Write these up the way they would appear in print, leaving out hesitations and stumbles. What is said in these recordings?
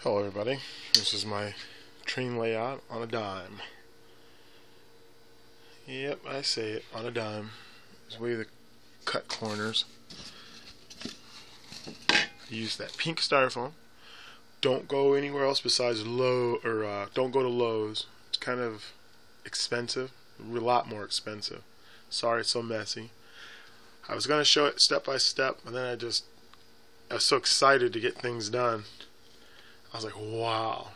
Hello everybody, this is my train layout on a dime. Yep, I say it, on a dime. This way the cut corners. Use that pink styrofoam. Don't go anywhere else besides don't go to Lowe's. It's kind of expensive, a lot more expensive. Sorry it's so messy. I was going to show it step by step, but then I was so excited to get things done. I was like, wow.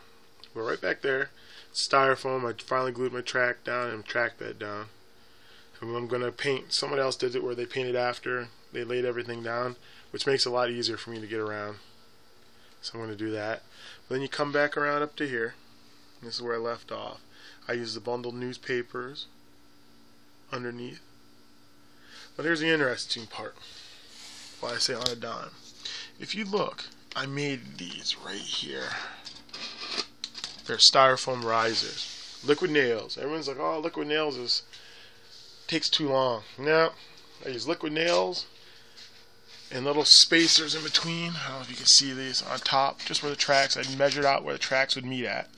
We're right back there. Styrofoam. I finally glued my track down and track bed down. And I'm going to paint. Someone else did it where they painted after. They laid everything down, which makes it a lot easier for me to get around. So I'm going to do that. But then you come back around up to here. This is where I left off. I use the bundled newspapers underneath. But here's the interesting part. Why I say on a dime. If you look, I made these right here. They're styrofoam risers. Liquid nails. Everyone's like, oh, liquid nails takes too long. No, I use liquid nails and little spacers in between. I don't know if you can see these on top, just where the tracks. I measured out where the tracks would meet at,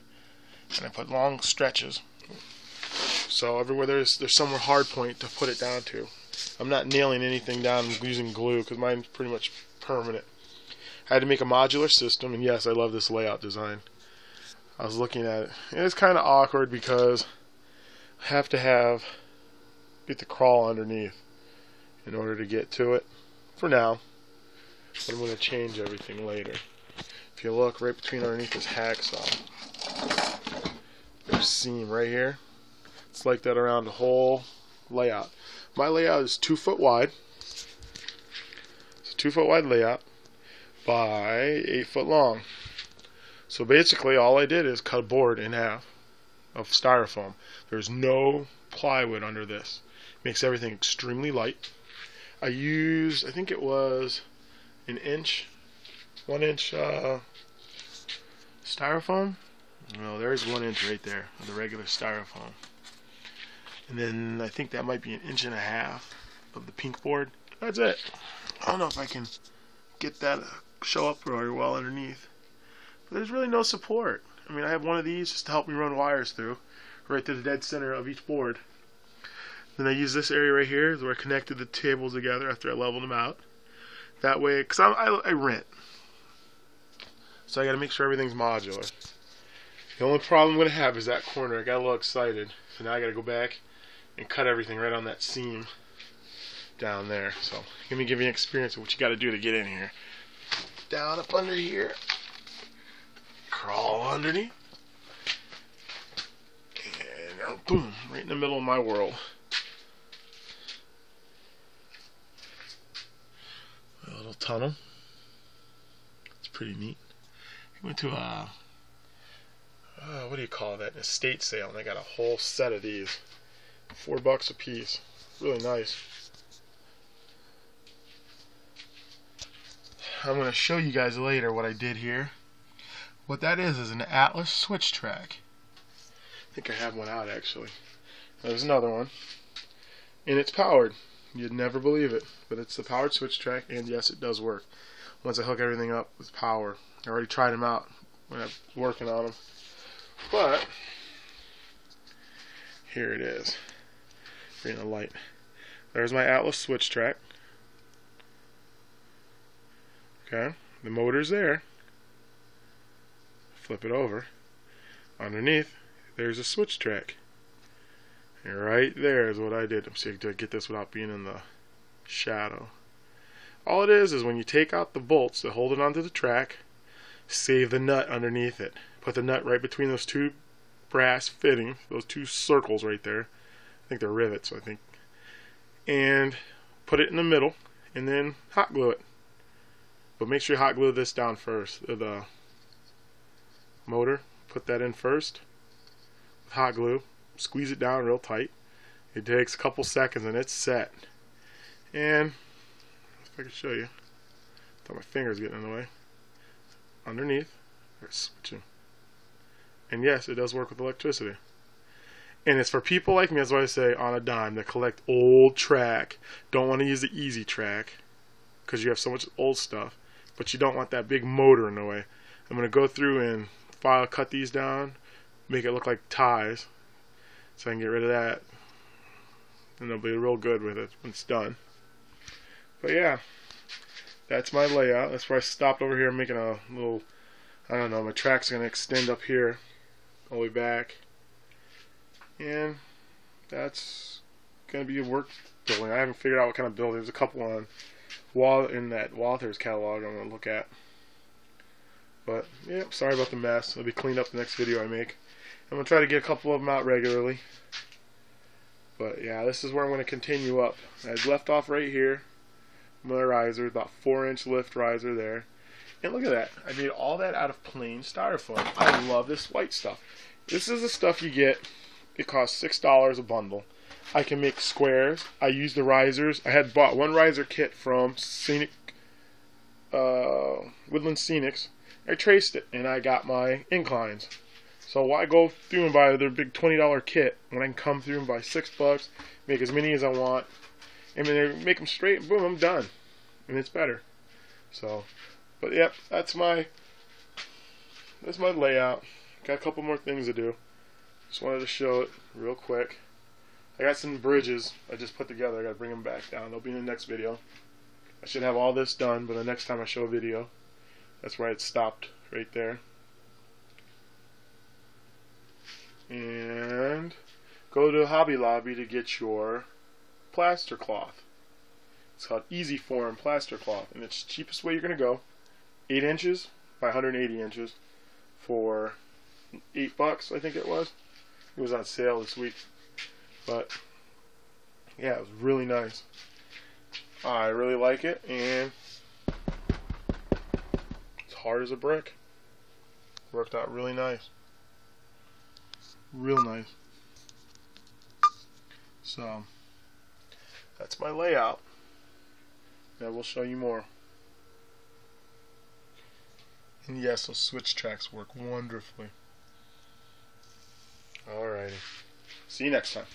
and I put long stretches. So everywhere there's somewhere hard point to put it down to. I'm not nailing anything down using glue because mine's pretty much permanent. I had to make a modular system, and yes, I love this layout design. I was looking at it, and it's kind of awkward because I have to get the crawl underneath in order to get to it for now, but I'm going to change everything later. If you look right between underneath this hacksaw, there's a seam right here. It's like that around the whole layout. My layout is 2 foot wide. It's a 2 foot wide layout by 8 foot long. So basically all I did is cut a board in half of styrofoam. There's no plywood under this. Makes everything extremely light. I used, I think it was an inch, 1 inch styrofoam. No, there's 1 inch right there of the regular styrofoam. And then I think that might be 1.5 inches of the pink board. That's it. I don't know if I can get that show up very well underneath. But there's really no support. I mean, I have one of these just to help me run wires through, right to the dead center of each board. Then I use this area right here, is where I connected the tables together after I leveled them out. That way, because I rent, so I got to make sure everything's modular. The only problem I'm going to have is that corner. I got a little excited, so now I got to go back and cut everything right on that seam down there. So let me give you an experience of what you got to do to get in here. Down up under here, crawl underneath, and boom, right in the middle of my world. A little tunnel. It's pretty neat. I went to a what do you call that? An estate sale, and I got a whole set of these. $4 a piece. Really nice. I'm going to show you guys later what I did here. What that is an Atlas switch track. I think I have one out actually. There's another one. And it's powered. You'd never believe it. But it's the powered switch track, and yes, it does work. Once I hook everything up with power. I already tried them out when I was working on them. But here it is. Bring the light. There's my Atlas switch track. Okay, the motor's there. Flip it over. Underneath, there's a switch track. And right there is what I did. I'm seeing to get this without being in the shadow. All it is when you take out the bolts that hold it onto the track, save the nut underneath it. Put the nut right between those two brass fittings, those two circles right there. I think they're rivets, I think. And put it in the middle, and then hot glue it. But make sure you hot glue this down first. The motor, put that in first with hot glue. Squeeze it down real tight. It takes a couple seconds and it's set. And if I can show you, thought my finger's getting in the way. Underneath, there's switching. And yes, it does work with electricity. And it's for people like me, that's why I say on a dime, that collect old track. Don't want to use the easy track because you have so much old stuff, but you don't want that big motor in the way. I'm going to go through and cut these down, make it look like ties, so I can get rid of that, and they'll be real good with it when it's done. But yeah, that's my layout. That's where I stopped over here making a little, I don't know, my track's going to extend up here all the way back, and that's going to be a work building. I haven't figured out what kind of building. There's a couple on in that Walthers catalog I'm going to look at. But yeah, sorry about the mess. It'll be cleaned up the next video I make. I'm going to try to get a couple of them out regularly. But yeah, this is where I'm going to continue up. I left off right here. My riser, about 4-inch lift riser there. And look at that. I made all that out of plain styrofoam. I love this white stuff. This is the stuff you get. It costs $6 a bundle. I can make squares. I use the risers. I had bought one riser kit from Woodland Scenics. I traced it and I got my inclines. So why go through and buy their big $20 kit when I can come through and buy $6, make as many as I want, and then make them straight, and boom, I'm done, and it's better. So, but yep, that's my layout. Got a couple more things to do. Just wanted to show it real quick. I got some bridges I just put together. I got to bring them back down. They'll be in the next video. I should have all this done, but the next time I show a video, that's where it stopped, right there. And go to Hobby Lobby to get your plaster cloth. It's called Easy Form plaster cloth, and it's the cheapest way you're going to go. 8 inches by 180 inches for $8, I think it was. It was on sale this week. But yeah, it was really nice. I really like it, and it's hard as a brick. Worked out really nice. Real nice. So that's my layout. Now we'll show you more. And yes, those switch tracks work wonderfully. Alrighty. See you next time.